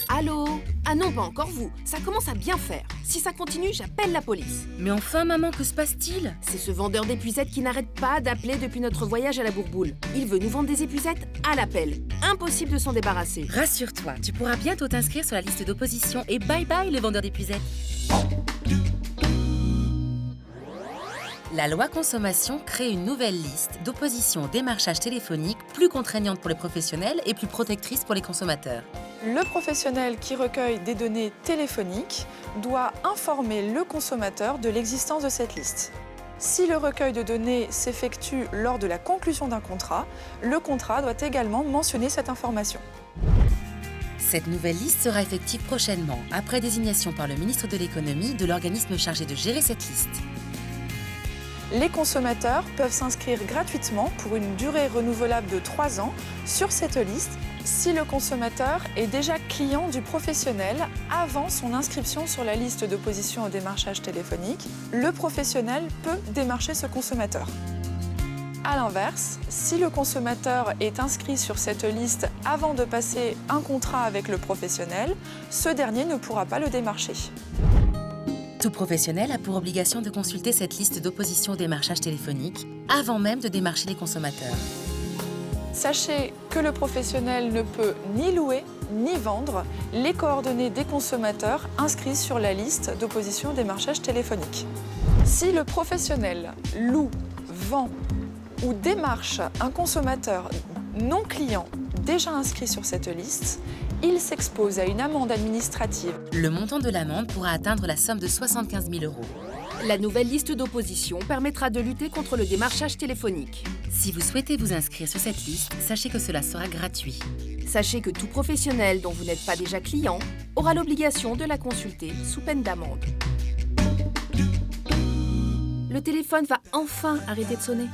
Allô? Ah non, pas encore vous. Ça commence à bien faire. Si ça continue, j'appelle la police. Mais enfin, maman, que se passe-t-il? C'est ce vendeur d'épuisettes qui n'arrête pas d'appeler depuis notre voyage à la Bourboule. Il veut nous vendre des épuisettes à l'appel. Impossible de s'en débarrasser. Rassure-toi, tu pourras bientôt t'inscrire sur la liste d'opposition et bye bye le vendeur d'épuisettes. La loi consommation crée une nouvelle liste d'opposition au démarchage téléphonique plus contraignante pour les professionnels et plus protectrice pour les consommateurs. Le professionnel qui recueille des données téléphoniques doit informer le consommateur de l'existence de cette liste. Si le recueil de données s'effectue lors de la conclusion d'un contrat, le contrat doit également mentionner cette information. Cette nouvelle liste sera effective prochainement, après désignation par le ministre de l'économie de l'organisme chargé de gérer cette liste. Les consommateurs peuvent s'inscrire gratuitement pour une durée renouvelable de 3 ans sur cette liste si le consommateur est déjà client du professionnel avant son inscription sur la liste d'opposition au démarchage téléphonique. Le professionnel peut démarcher ce consommateur. A l'inverse, si le consommateur est inscrit sur cette liste avant de passer un contrat avec le professionnel, ce dernier ne pourra pas le démarcher. Tout professionnel a pour obligation de consulter cette liste d'opposition au démarchage téléphonique avant même de démarcher les consommateurs. Sachez que le professionnel ne peut ni louer ni vendre les coordonnées des consommateurs inscrits sur la liste d'opposition au démarchage téléphonique. Si le professionnel loue, vend ou démarche un consommateur non client déjà inscrit sur cette liste, il s'expose à une amende administrative. Le montant de l'amende pourra atteindre la somme de 75 000 €. La nouvelle liste d'opposition permettra de lutter contre le démarchage téléphonique. Si vous souhaitez vous inscrire sur cette liste, sachez que cela sera gratuit. Sachez que tout professionnel dont vous n'êtes pas déjà client aura l'obligation de la consulter sous peine d'amende. Le téléphone va enfin arrêter de sonner.